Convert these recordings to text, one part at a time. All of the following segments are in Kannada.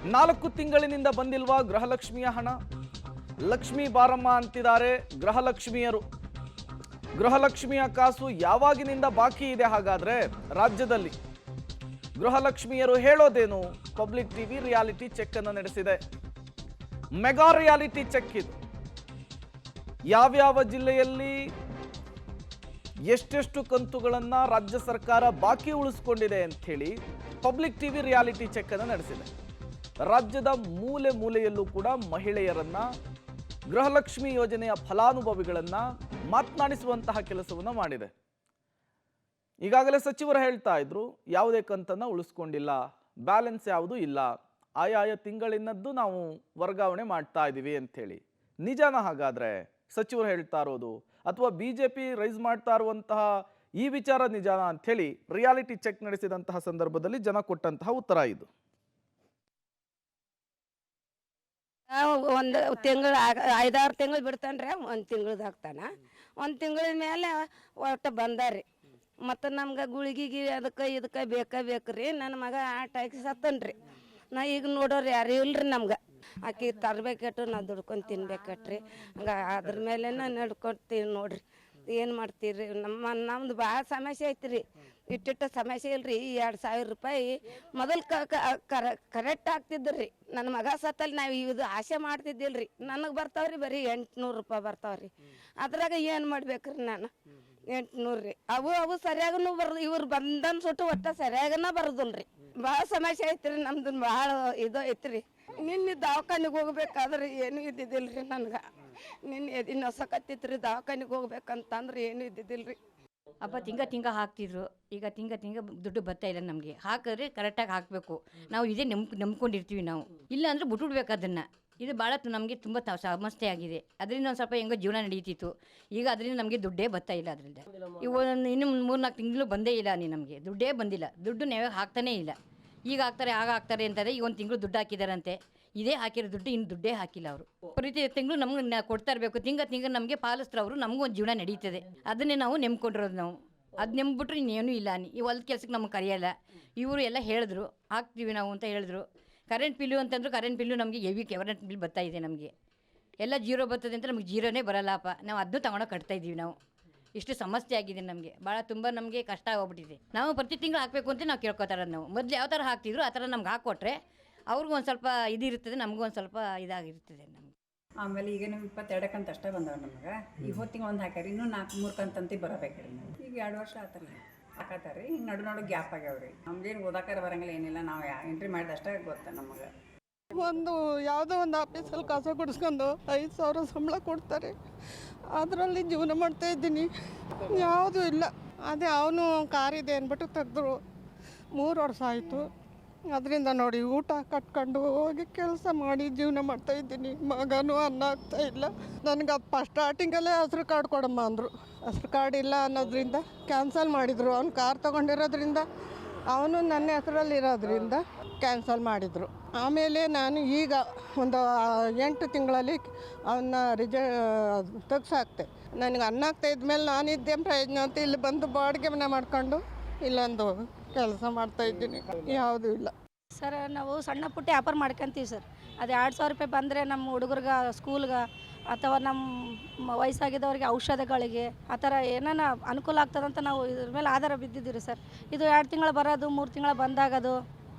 4 ತಿಂಗಳಿನಿಂದ ಬಂದಿಲ್ವಾ ಗೃಹಲಕ್ಷ್ಮಿಯ ಹಣ? ಲಕ್ಷ್ಮಿ ಬಾರಮ್ಮ ಅಂತಿದ್ದಾರೆ ಗೃಹಲಕ್ಷ್ಮಿಯರು. ಗೃಹಲಕ್ಷ್ಮಿಯ ಕಾಸು ಯಾವಾಗಿನಿಂದ ಬಾಕಿ ಇದೆ ಹಾಗಾದ್ರೆ ರಾಜ್ಯದಲ್ಲಿ? ಗೃಹಲಕ್ಷ್ಮಿಯರು ಹೇಳೋದೇನು? ಪಬ್ಲಿಕ್ ಟಿವಿ ರಿಯಾಲಿಟಿ ಚೆಕ್ ಅನ್ನು ನಡೆಸಿದೆ. ಮೆಗಾ ರಿಯಾಲಿಟಿ ಚೆಕ್ ಇದು. ಯಾವ್ಯಾವ ಜಿಲ್ಲೆಯಲ್ಲಿ ಎಷ್ಟೆಷ್ಟು ಕಂತುಗಳನ್ನ ರಾಜ್ಯ ಸರ್ಕಾರ ಬಾಕಿ ಉಳಿಸ್ಕೊಂಡಿದೆ ಅಂತ ಹೇಳಿ ಪಬ್ಲಿಕ್ ಟಿವಿ ರಿಯಾಲಿಟಿ ಚೆಕ್ ಅನ್ನು ನಡೆಸಿದೆ. ರಾಜ್ಯದ ಮೂಲೆ ಮೂಲೆಯಲ್ಲೂ ಕೂಡ ಮಹಿಳೆಯರನ್ನ, ಗೃಹಲಕ್ಷ್ಮಿ ಯೋಜನೆಯ ಫಲಾನುಭವಿಗಳನ್ನ ಮಾತನಾಡಿಸುವಂತಹ ಕೆಲಸವನ್ನು ಮಾಡಿದೆ. ಈಗಾಗಲೇ ಸಚಿವರು ಹೇಳ್ತಾ ಇದ್ರು, ಯಾವುದೇ ಕಂತನ್ನ ಉಳಿಸ್ಕೊಂಡಿಲ್ಲ, ಬ್ಯಾಲೆನ್ಸ್ ಯಾವುದೂ ಇಲ್ಲ, ಆಯಾಯ ತಿಂಗಳಿನದ್ದು ನಾವು ವರ್ಗಾವಣೆ ಮಾಡ್ತಾ ಇದ್ದೀವಿ ಅಂಥೇಳಿ. ನಿಜಾನ ಹಾಗಾದ್ರೆ ಸಚಿವರು ಹೇಳ್ತಾ ಇರೋದು, ಅಥವಾ ಬಿಜೆಪಿ ರೈಸ್ ಮಾಡ್ತಾ ಇರುವಂತಹ ಈ ವಿಚಾರ ನಿಜಾನ ಅಂಥೇಳಿ ರಿಯಾಲಿಟಿ ಚೆಕ್ ನಡೆಸಿದಂತಹ ಸಂದರ್ಭದಲ್ಲಿ ಜನ ಕೊಟ್ಟಂತಹ ಉತ್ತರ ಇದು. ಒಂದು ತಿಂಗಳು 5-6 ತಿಂಗಳು ಬಿಡ್ತಾನ್ರಿ, 1 ತಿಂಗಳದ ಹಾಕ್ತಾನ. 1 ತಿಂಗಳ ಮೇಲೆ ಒಟ್ಟು ಬಂದಾರಿ. ಮತ್ತು ನಮ್ಗೆ ಗುಳಿಗಿಗೆ ಅದಕ್ಕೆ ಇದಕ್ಕೆ ಬೇಕ್ರಿ. ನನ್ನ ಮಗ ಆಟಾಕಿ ಸತ್ತನ್ರಿ. ನಾ ಈಗ ನೋಡೋರು ಯಾರು ಇಲ್ರಿ ನಮ್ಗೆ. ಆಕಿ ತರ್ಬೇಕಟ್ಟು ನಾವು ದುಡ್ಕೊಂಡು ತಿನ್ಬೇಕಟ್ರಿ. ಹಂಗೆ ಅದ್ರ ಮೇಲೆ ನಡ್ಕೊತೀವಿ ನೋಡ್ರಿ. ಏನು ಮಾಡ್ತೀರಿ? ನಮ್ದು ಭಾಳ ಸಮಸ್ಯೆ ಐತ್ರಿ. ಇಟ್ಟಿಟ್ಟ ಸಮಸ್ಯೆ ಇಲ್ರಿ. 2,000 ರೂಪಾಯಿ ಮೊದಲು ಕರೆಕ್ಟ್ ಆಗ್ತಿದ್ರಿ. ನನ್ನ ಮಗ ಸತ್ತಲ್ಲಿ ನಾವು ಇದು ಆಸೆ ಮಾಡ್ತಿದ್ದಿಲ್ರಿ. ನನಗೆ ಬರ್ತಾವ್ರಿ ಬರೀ 800 ರೂಪಾಯಿ ಬರ್ತಾವ್ರಿ. ಅದ್ರಾಗ ಏನು ಮಾಡ್ಬೇಕ್ರಿ ನಾನು? 800 ರೀ. ಅವು ಸರಿಯಾಗನು ಬರೋದು, ಇವ್ರು ಬಂದನ್ ಸುಟ್ಟು ಒಟ್ಟ ಸರಿಯಾಗನ ಬರೋದಲ್ರಿ. ಭಾಳ ಸಮಸ್ಯೆ ಐತ್ರಿ ನಮ್ದು. ಭಾಳ ಇದು ಐತ್ರಿ. ನಿನ್ನೆ ದವಾಖಾನಿಗೆ ಹೋಗ್ಬೇಕಾದ್ರೆ ಏನೂ ಇದ್ದಿದ್ದಿಲ್ರಿ ನನಗೆ. ನಿನ್ನೆ ಎದಿನ ಹೊಸಕತ್ತಿತ್ರಿ. ದವಾಖಾನಿಗೆ ಹೋಗ್ಬೇಕಂತಂದ್ರೆ ಏನೂ ಇದ್ದಿದ್ದಿಲ್ರಿ. ಅಪ್ಪ ತಿಂಗ ಹಾಕ್ತಿದ್ರು. ಈಗ ತಿಂಗ ದುಡ್ಡು ಬರ್ತಾ ಇಲ್ಲ ನಮಗೆ. ಹಾಕಿದ್ರೆ ಕರೆಕ್ಟಾಗಿ ಹಾಕಬೇಕು. ನಾವು ಇದೇ ನಂಬ್ಕೊಂಡಿರ್ತೀವಿ ನಾವು. ಇಲ್ಲ ಅಂದರೆ ಬಿಟ್ಬಿಡ್ಬೇಕು ಅದನ್ನು. ಇದು ಭಾಳ ನಮಗೆ ತುಂಬ ಸಮಸ್ಯೆ ಆಗಿದೆ. ಅದರಿಂದ ಒಂದು ಸ್ವಲ್ಪ ಹೆಂಗೋ ಜೀವನ ನಡೀತಿತ್ತು. ಈಗ ಅದರಿಂದ ನಮಗೆ ದುಡ್ಡೇ ಬರ್ತಾ ಇಲ್ಲ. ಅದರಿಂದ ಇವು ಇನ್ನು 3-4 ತಿಂಗಳು ಬಂದೇ ಇಲ್ಲ. ನಮಗೆ ದುಡ್ಡೇ ಬಂದಿಲ್ಲ. ದುಡ್ಡು ನಾವೇ ಹಾಕ್ತಾನೇ ಇಲ್ಲ. ಈಗ ಹಾಕ್ತಾರೆ, ಆಗ ಹಾಕ್ತಾರೆ ಅಂತಾರೆ. ಈಗ 1 ತಿಂಗಳು ದುಡ್ಡು ಹಾಕಿದಾರಂತೆ. ಇದೇ ಹಾಕಿರೋ ದುಡ್ಡು ಇನ್ನು ದುಡ್ಡೇ ಹಾಕಿಲ್ಲ ಅವರು. ಪ್ರತಿ ತಿಂಗಳು ನಮ್ಗೆ ಕೊಡ್ತಾ ಇರಬೇಕು. ತಿಂಗ ನಮಗೆ ಪಾಲಿಸ್ತಾರೆ ಅವರು. ನಮಗೂ ಒಂದು ಜೀವನ ನಡೀತದೆ. ಅದನ್ನೇ ನಾವು ನೆಮ್ಕೊಂಡಿರೋದು ನಾವು. ಅದು ನೆಮ್ಬಿಟ್ರೆ ಇನ್ನೇನು ಇಲ್ಲ. ಈ ಹೊಲದ ಕೆಲಸಕ್ಕೆ ನಮಗೆ ಕರೆಯಲ್ಲ. ಇವರು ಎಲ್ಲ ಹೇಳಿದ್ರು, ಹಾಕ್ತೀವಿ ನಾವು ಅಂತ ಹೇಳಿದ್ರು. ಕರೆಂಟ್ ಬಿಲ್ಲು ಅಂತಂದ್ರು, ಕರೆಂಟ್ ಬಿಲ್ಲು ನಮಗೆ ಹೆವಿ ಕರೆಂಟ್ ಬಿಲ್ ಬರ್ತಾ ಇದೆ. ನಮಗೆ ಎಲ್ಲ ಜೀರೋ ಬರ್ತದೆ ಅಂತ ನಮಗೆ ಜೀರೋನೇ ಬರಲ್ಲಪ್ಪ. ನಾವು ಅದನ್ನು ತಗೊಂಡೋಗಿ ಕಟ್ತಾಯಿದ್ದೀವಿ ನಾವು. ಇಷ್ಟು ಸಮಸ್ಯೆ ಆಗಿದೆ ನಮಗೆ. ಭಾಳ ತುಂಬ ನಮಗೆ ಕಷ್ಟ ಆಗೋಗ್ಬಿಟ್ಟಿದೆ. ನಾವು ಪ್ರತಿ ತಿಂಗಳು ಹಾಕಬೇಕು ಅಂತ ನಾವು ಕೇಳ್ಕೊತಾರದು. ನಾವು ಮೊದಲು ಯಾವ ಥರ ಹಾಕ್ತಿದ್ರು ಆ ಥರ ನಮ್ಗೆ ಹಾಕ್ಕೊಟ್ರೆ ಅವ್ರಿಗೂ ಒಂದು ಸ್ವಲ್ಪ ಇದಿರ್ತದೆ, ನಮಗೂ ಒಂದು ಸ್ವಲ್ಪ ಇದಾಗಿರ್ತದೆ ನಮ್ಗೆ. ಆಮೇಲೆ ಈಗ ನೀವು 22 ಕಂತು ಅಷ್ಟೇ ಬಂದವ ನಮ್ಗೆ. ಈಗ ಹೊತ್ತಿಗೆ ಒಂದು ಹಾಕ್ಯಾರ. ಇನ್ನೂ 4-3 ಕಂತಂತಿ ಬರಬೇಕ್ರಿ. ಈಗ 2 ವರ್ಷ ಆತಲ್ಲ ಹಾಕತ್ತಾರ. ಈಗ ನಡು ಗ್ಯಾಪ್ ಆಗ್ಯಾವ್ರಿ. ನಮ್ಗೇನು ಓದಾಕಾರ ಬರಂಗಿಲ್ಲ, ಏನಿಲ್ಲ. ನಾವು ಎಂಟ್ರಿ ಮಾಡಿದಷ್ಟೇ ಗೊತ್ತ ನಮಗೆ. ಯಾವುದೋ ಒಂದು ಆಫೀಸಲ್ಲಿ ಕಸ ಗುಡಿಸ್ಕೊಂಡು 5,000 ಸಂಬಳ ಕೊಡ್ತಾರೆ. ಅದರಲ್ಲಿ ಜೀವನ ಮಾಡ್ತಾ ಇದ್ದೀನಿ. ಯಾವುದೂ ಇಲ್ಲ. ಅದೇ ಅವನು ಕಾರಿದೆ ಅಂದ್ಬಿಟ್ಟು ತೆಗೆದ್ರು. 3 ವರ್ಷ ಆಯಿತು. ಅದರಿಂದ ನೋಡಿ ಊಟ ಕಟ್ಕೊಂಡು ಹೋಗಿ ಕೆಲಸ ಮಾಡಿ ಜೀವನ ಮಾಡ್ತಾಯಿದ್ದೀನಿ. ಮಗನೂ ಅನ್ನ ಆಗ್ತಾ ಇಲ್ಲ. ನನಗೆ ಅದು ಸ್ಟಾರ್ಟಿಂಗಲ್ಲೇ ಹೆಸ್ರು ಕಾರ್ಡ್ ಕೊಡಮ್ಮ ಅಂದರು. ಹೆಸ್ರು ಕಾರ್ಡ್ ಇಲ್ಲ ಅನ್ನೋದ್ರಿಂದ ಕ್ಯಾನ್ಸಲ್ ಮಾಡಿದರು. ಅವ್ನು ಕಾರ್ ತೊಗೊಂಡಿರೋದ್ರಿಂದ, ಅವನು ನನ್ನ ಹೆಸರಲ್ಲಿರೋದ್ರಿಂದ ಕ್ಯಾನ್ಸಲ್ ಮಾಡಿದರು. ಆಮೇಲೆ ನಾನು ಈಗ ಒಂದು 8 ತಿಂಗಳಲ್ಲಿ ಅವನ್ನ ತೆಗ್ಸಾಕ್ತೆ. ನನಗೆ ಅನ್ನ ಆಗ್ತಾ ಇದ್ಮೇಲೆ ನಾನಿದ್ದೇನು ಪ್ರಯೋಜನ ಅಂತ ಇಲ್ಲಿ ಬಂದು ಬಾಡಿಗೆ ಮನೆ ಮಾಡ್ಕೊಂಡು ಇಲ್ಲೊಂದು ಕೆಲಸ ಮಾಡ್ತಾಯಿದ್ದೀನಿ. ಯಾವುದೂ ಇಲ್ಲ ಸರ್. ನಾವು ಸಣ್ಣ ಪುಟ್ಟ ವ್ಯಾಪಾರ ಮಾಡ್ಕೊಂತೀವಿ ಸರ್. ಅದು 2,000 ರೂಪಾಯಿ ಬಂದರೆ ನಮ್ಮ ಹುಡುಗರಿಗೆ ಸ್ಕೂಲ್ಗೆ ಅಥವಾ ನಮ್ಮ ವಯಸ್ಸಾಗಿದ್ದವ್ರಿಗೆ ಔಷಧಗಳಿಗೆ ಆ ಥರ ಏನಾನ ಅನುಕೂಲ ಆಗ್ತದಂತ ನಾವು ಇದ್ರ ಮೇಲೆ ಆಧಾರ ಬಿದ್ದಿದ್ದೀವಿ ಸರ್. ಇದು 2 ತಿಂಗಳು ಬರೋದು, 3 ತಿಂಗಳು ಬಂದಾಗದು,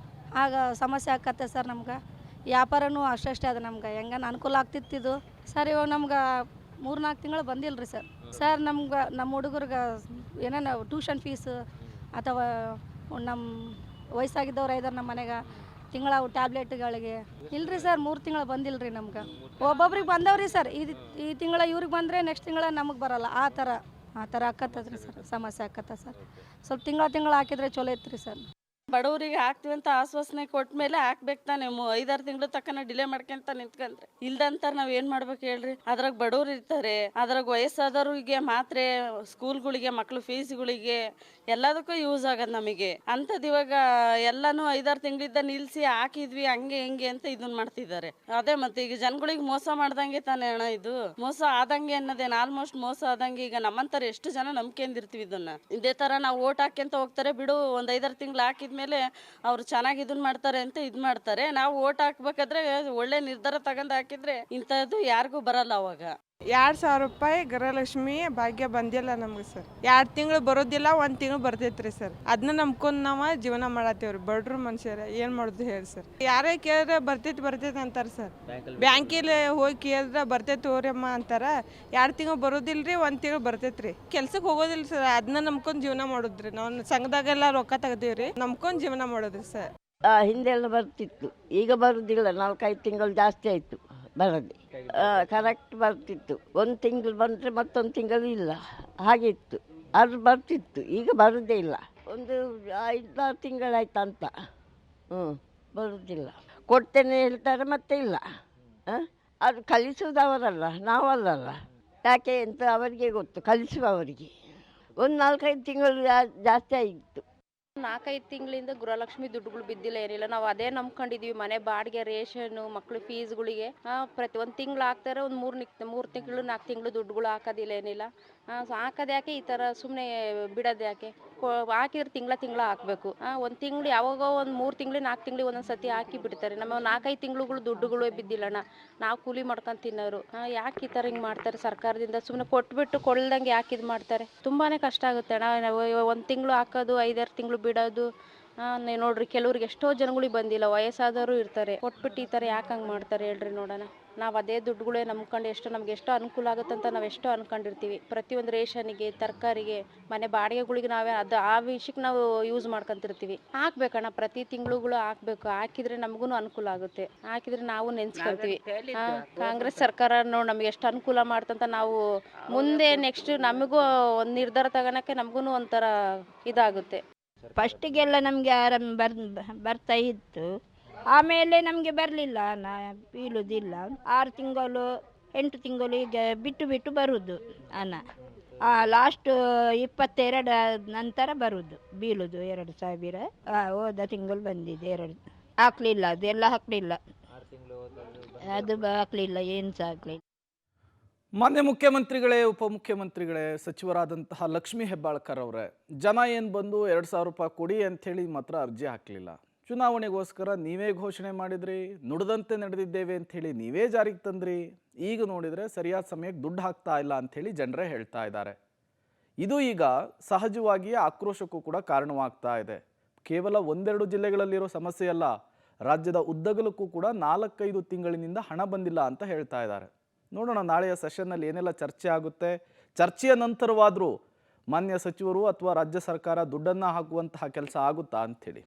ಆಗ ಸಮಸ್ಯೆ ಆಕತ್ತೆ ಸರ್. ನಮ್ಗೆ ವ್ಯಾಪಾರನೂ ಅಷ್ಟೇ ಅದು. ನಮ್ಗೆ ಹೆಂಗನ ಅನುಕೂಲ ಆಗ್ತಿತ್ತಿದ್ದು ಸರ್. ಇವಾಗ ನಮ್ಗೆ 3-4 ತಿಂಗಳು ಬಂದಿಲ್ಲ ರೀ ಸರ್. ಸರ್ ನಮ್ಗೆ ನಮ್ಮ ಹುಡುಗರಿಗೆ ಏನೇನು ಟ್ಯೂಷನ್ ಫೀಸ್ ಅಥವಾ ನಮ್ಮ ವಯಸ್ಸಾಗಿದ್ದವ್ರು ಇದ್ದಾರೆ ನಮ್ಮ ಮನೆಗೆ ತಿಂಗಳ ಟ್ಯಾಬ್ಲೆಟ್ಗಳಿಗೆ ಇಲ್ಲರಿ ಸರ್. 3 ತಿಂಗಳು ಬಂದಿಲ್ಲ ರೀ ನಮ್ಗೆ. ಒಬ್ಬೊಬ್ರಿಗೆ ಬಂದವ್ರಿ ಸರ್. ಈ ತಿಂಗಳ ಇವ್ರಿಗೆ ಬಂದರೆ ನೆಕ್ಸ್ಟ್ ತಿಂಗಳ ನಮಗೆ ಬರೋಲ್ಲ. ಆ ಥರ ಆಕತ್ತದ್ರಿ ಸರ್. ಸಮಸ್ಯೆ ಆಕತ್ತ ಸರ್. ಸ್ವಲ್ಪ ತಿಂಗಳ ಹಾಕಿದ್ರೆ ಚಲೋ ಇತ್ತು ಸರ್. ಬಡವರಿಗೆ ಹಾಕ್ತೀವಿ ಅಂತ ಆಶ್ವಾಸನೆ ಕೊಟ್ಟ ಮೇಲೆ ಹಾಕ್ಬೇಕು ತಾನೆ. 5-6 ತಿಂಗಳು ತಕ್ಕನ ಡಿಲೇ ಮಾಡ್ಕೊಂತ ನಿಂತ್ಕೊಂಡ್ರೆ ಇಲ್ದಂತಾರ ನಾವ್ ಏನ್ ಮಾಡ್ಬೇಕು ಹೇಳ್ರಿ? ಅದ್ರಾಗ ಬಡವ್ರು ಇರ್ತಾರೆ, ಅದ್ರಾಗ ವಯಸ್ಸಾದವ್ರಿಗೆ ಮಾತ್ರೆ, ಸ್ಕೂಲ್ಗಳಿಗೆ, ಮಕ್ಳು ಫೀಸ್ಗಳಿಗೆ ಎಲ್ಲದಕ್ಕೂ ಯೂಸ್ ಆಗದ್ ನಮಗೆ. ಅಂತದ್ ಇವಾಗ ಎಲ್ಲಾನು 5-6 ತಿಂಗಳಿಂದ ನಿಲ್ಸಿ ಹಾಕಿದ್ವಿ ಹಂಗೆ ಹಿಂಗೆ ಅಂತ ಇದನ್ ಮಾಡ್ತಿದ್ದಾರೆ. ಅದೇ ಮತ್ತೆ ಈಗ ಜನಗಳಿಗೆ ಮೋಸ ಮಾಡ್ದಂಗೆ ತಾನೇ ಅಣ್ಣ. ಇದು ಮೋಸ ಆದಂಗೆ ಅನ್ನೋದೇನು, ಆಲ್ಮೋಸ್ಟ್ ಮೋಸ ಆದಂಗೆ. ಈಗ ನಮ್ಮಂತರ ಎಷ್ಟು ಜನ ನಂಬ್ಕೊಂಡಿರ್ತೀವಿ ಇದನ್ನ. ಇದೇ ತರ ನಾವು ಓಟ್ ಹಾಕ್ಯಂತ ಹೋಗ್ತಾರೆ ಬಿಡು. ಒಂದ್ 5-6 ತಿಂಗಳು ಹಾಕಿದ್ಮೇಲೆ ಮೇಲೆ ಅವ್ರು ಚೆನ್ನಾಗಿ ಇದನ್ನ ಮಾಡ್ತಾರೆ ಅಂತ ಇದು ಮಾಡ್ತಾರೆ. ನಾವು ಓಟ್ ಹಾಕ್ಬೇಕಾದ್ರೆ ಒಳ್ಳೆ ನಿರ್ಧಾರ ತಗೊಂಡು ಹಾಕಿದ್ರೆ ಇಂಥದ್ದು ಯಾರಿಗೂ ಬರಲ್ಲ ಅವಾಗ. 2,000 ರೂಪಾಯಿ ಗೃಹಲಕ್ಷ್ಮಿ ಭಾಗ್ಯ ಬಂದಿಲ್ಲ ನಮ್ಗೆ ಸರ್. 2 ತಿಂಗಳು ಬರೋದಿಲ್ಲ, 1 ತಿಂಗಳು ಬರ್ತೈತ್ರಿ ಸರ್. ಅದನ್ನ ನಂಬ್ಕೊಂಡು ನಾವು ಜೀವನ ಮಾಡತ್ತೇವ್ರಿ ಬಡ್ರು ಮನುಷ್ಯರ. ಏನು ಮಾಡೋದು ಹೇಳಿ ಸರ್. ಯಾರೇ ಕೇಳಿದ್ರೆ ಬರ್ತೈತಿ ಅಂತಾರೆ ಸರ್. ಬ್ಯಾಂಕಿಲ್ಲಿ ಹೋಗಿ ಕೇಳಿದ್ರೆ ಬರ್ತೈತಿ ಹೋರಮ್ಮ ಅಂತಾರ. 2 ತಿಂಗಳು ಬರೋದಿಲ್ರಿ, 1 ತಿಂಗಳು ಬರ್ತೈತ್ರಿ. ಕೆಲ್ಸಕ್ಕೆ ಹೋಗೋದಿಲ್ಲ ಸರ್. ಅದನ್ನ ನಂಬ್ಕೊಂಡು ಜೀವನ ಮಾಡೋದ್ರಿ. ನಾವು ಸಂಘದಾಗೆಲ್ಲ ರೊಕ್ಕ ತೆಗ್ದೇವ್ರಿ, ನಂಬ್ಕೊಂಡು ಜೀವನ ಮಾಡೋದ್ರಿ ಸರ್. ಹಿಂದೆಲ್ಲ ಬರ್ತಿತ್ತು, ಈಗ ಬರುದಿಲ್ಲ. 4-5 ತಿಂಗಳು ಜಾಸ್ತಿ ಆಯಿತು ಬರದೆ. ಕರೆಕ್ಟ್ ಬರ್ತಿತ್ತು. 1 ತಿಂಗಳು ಬಂದರೆ ಮತ್ತೊಂದು ತಿಂಗಳು ಇಲ್ಲ, ಹಾಗೆ ಇತ್ತು. ಅದು ಬರ್ತಿತ್ತು, ಈಗ ಬರೋದೇ ಇಲ್ಲ. ಒಂದು 5-6 ತಿಂಗಳಾಯ್ತಂತ. ಬರುವುದಿಲ್ಲ. ಕೊಡ್ತೇನೆ ಹೇಳ್ತಾರೆ, ಮತ್ತೆ ಇಲ್ಲ. ಅದು ಕಲಿಸುವುದು ಅವರಲ್ಲ, ನಾವಲ್ಲಲ್ಲ. ಯಾಕೆ ಅಂತ ಅವರಿಗೆ ಗೊತ್ತು, ಕಲಿಸುವವರಿಗೆ. ಒಂದು 4-5 ತಿಂಗಳು ಜಾಸ್ತಿ ಆಗಿತ್ತು. 4-5 ತಿಂಗಳಿಂದ ಗೃಹಲಕ್ಷ್ಮಿ ದುಡ್ಡುಗಳು ಬಿದ್ದಿಲ್ಲ, ಏನಿಲ್ಲ. ನಾವು ಅದೇ ನಂಬ್ಕೊಂಡಿದೀವಿ. ಮನೆ ಬಾಡಿಗೆ, ರೇಷನ್ನು, ಮಕ್ಳ ಫೀಸ್ಗಳಿಗೆ ಪ್ರತಿ 1 ತಿಂಗಳು ಹಾಕ್ತಾರೆ. ಒಂದು 3 ತಿಂಗಳು 4 ತಿಂಗಳು ದುಡ್ಡುಗಳು ಹಾಕೋದಿಲ್ಲ, ಏನಿಲ್ಲ. ಹಾಕೋದು ಯಾಕೆ ಈ ಥರ ಸುಮ್ಮನೆ ಬಿಡೋದು ಯಾಕೆ? ಹಾಕಿದ್ರೆ ತಿಂಗಳ ಹಾಕಬೇಕು. 1 ತಿಂಗಳು ಯಾವಾಗೋ ಒಂದು 3 ತಿಂಗಳು 4 ತಿಂಗಳು ಒಂದೊಂದು ಸತಿ ಹಾಕಿ ಬಿಡ್ತಾರೆ. ನಮ್ಮ 4-5 ತಿಂಗಳುಗಳು ದುಡ್ಡುಗಳು ಬಿದ್ದಿಲ್ಲಣ್ಣ. ನಾವು ಕೂಲಿ ಮಾಡ್ಕೊಂಡು ತಿನ್ನೋರು. ಯಾಕೆ ಈ ಥರ ಹಿಂಗೆ ಮಾಡ್ತಾರೆ ಸರ್ಕಾರದಿಂದ? ಸುಮ್ಮನೆ ಕೊಟ್ಬಿಟ್ಟು ಕೊಡ್ದಂಗೆ ಯಾಕೆ ಇದು ಮಾಡ್ತಾರೆ? ತುಂಬಾ ಕಷ್ಟ ಆಗುತ್ತೆ ಅಣ್ಣ. ನಾವು 1 ತಿಂಗಳು ಹಾಕೋದು, 5-6 ತಿಂಗಳು ಬಿಡೋದು. ನೋಡ್ರಿ, ಕೆಲವ್ರಿಗೆ ಎಷ್ಟೋ ಜನಗಳಿಗೆ ಬಂದಿಲ್ಲ, ವಯಸ್ಸಾದವರು ಇರ್ತಾರೆ. ಕೊಟ್ಬಿಟ್ಟು ಈ ಥರ ಯಾಕೆ ಹಂಗೆ ಮಾಡ್ತಾರೆ ಹೇಳ್ರಿ ನೋಡೋಣ. ನಾವು ಅದೇ ದುಡ್ಡುಗಳೇ ನಂಬ್ಕೊಂಡು ನಮ್ಗೆ ಎಷ್ಟು ಅನುಕೂಲ ಆಗುತ್ತಂತ ನಾವು ಎಷ್ಟೋ ಅನ್ಕೊಂಡಿರ್ತೀವಿ. ಪ್ರತಿಯೊಂದು ರೇಷನ್ನಿಗೆ, ತರಕಾರಿಗೆ, ಮನೆ ಬಾಡಿಗೆಗಳಿಗೆ ನಾವೇ ಆ ವಿಷಯಕ್ಕೆ ನಾವು ಯೂಸ್ ಮಾಡ್ಕೊಂತಿರ್ತೀವಿ. ಹಾಕ್ಬೇಕಣ್ಣ, ಪ್ರತಿ ತಿಂಗಳುಗಳು ಹಾಕ್ಬೇಕು. ಹಾಕಿದ್ರೆ ನಮಗೂ ಅನುಕೂಲ ಆಗುತ್ತೆ. ಹಾಕಿದ್ರೆ ನಾವು ನೆನ್ಸ್ಕೊಳ್ತೀವಿ. ಕಾಂಗ್ರೆಸ್ ಸರ್ಕಾರ ನಮ್ಗೆ ಎಷ್ಟು ಅನುಕೂಲ ಮಾಡ್ತಂತ ನಾವು ಮುಂದೆ ನೆಕ್ಸ್ಟ್ ನಮಗೂ ಒಂದು ನಿರ್ಧಾರ ತಗೊಳಕ್ಕೆ ನಮಗೂ ಒಂಥರ ಇದಾಗುತ್ತೆ. ಫಸ್ಟಿಗೆಲ್ಲ ನಮಗೆ ಆರಾಮ ಬರ್ತಾ ಇತ್ತು. ಆಮೇಲೆ ನಮಗೆ ಬರಲಿಲ್ಲ, ಬೀಳುವುದಿಲ್ಲ. 6 ತಿಂಗಳು 8 ತಿಂಗಳು ಈಗ ಬಿಟ್ಟು ಬರುವುದು ಹಣ. ಲಾಸ್ಟ್ 22 ನಂತರ ಬರುವುದು, ಬೀಳುವುದು 2,000. ಹೋದ ತಿಂಗಳು ಬಂದಿದೆ 2. ಹಾಕ್ಲಿಲ್ಲ, ಅದೆಲ್ಲ ಹಾಕಲಿಲ್ಲ, ಅದು ಹಾಕಲಿಲ್ಲ, ಏನು ಸಹ ಹಾಕಲಿಲ್ಲ. ಮಾನ್ಯ ಮುಖ್ಯಮಂತ್ರಿಗಳೇ, ಉಪಮುಖ್ಯಮಂತ್ರಿಗಳೇ, ಸಚಿವರಾದಂತಹ ಲಕ್ಷ್ಮೀ ಹೆಬ್ಬಾಳ್ಕರ್ ಅವರೇ, ಜನ ಏನು ಬಂದು 2,000 ರೂಪಾಯಿ ಕೊಡಿ ಅಂಥೇಳಿ ಮಾತ್ರ ಅರ್ಜಿ ಹಾಕಲಿಲ್ಲ. ಚುನಾವಣೆಗೋಸ್ಕರ ನೀವೇ ಘೋಷಣೆ ಮಾಡಿದ್ರಿ, ನುಡಿದಂತೆ ನಡೆದಿದ್ದೇವೆ ಅಂಥೇಳಿ ನೀವೇ ಜಾರಿಗೆ ತಂದ್ರಿ. ಈಗ ನೋಡಿದರೆ ಸರಿಯಾದ ಸಮಯಕ್ಕೆ ದುಡ್ಡು ಹಾಕ್ತಾ ಇಲ್ಲ ಅಂಥೇಳಿ ಜನರೇ ಹೇಳ್ತಾ ಇದ್ದಾರೆ. ಇದು ಈಗ ಸಹಜವಾಗಿಯೇ ಆಕ್ರೋಶಕ್ಕೂ ಕೂಡ ಕಾರಣವಾಗ್ತಾ ಇದೆ. ಕೇವಲ 1-2 ಜಿಲ್ಲೆಗಳಲ್ಲಿರೋ ಸಮಸ್ಯೆ ಅಲ್ಲ, ರಾಜ್ಯದ ಉದ್ದಗಲಕ್ಕೂ ಕೂಡ 4-5 ತಿಂಗಳಿನಿಂದ ಹಣ ಬಂದಿಲ್ಲ ಅಂತ ಹೇಳ್ತಾ ಇದ್ದಾರೆ. ನೋಡೋಣ ನಾಳೆಯ ಸೆಷನ್ನಲ್ಲಿ ಏನೆಲ್ಲ ಚರ್ಚೆ ಆಗುತ್ತೆ. ಚರ್ಚೆಯ ನಂತರವಾದರೂ ಮಾನ್ಯ ಸಚಿವರು ಅಥವಾ ರಾಜ್ಯ ಸರ್ಕಾರ ದುಡ್ಡನ್ನು ಹಾಕುವಂತಹ ಕೆಲಸ ಆಗುತ್ತಾ ಅಂಥೇಳಿ.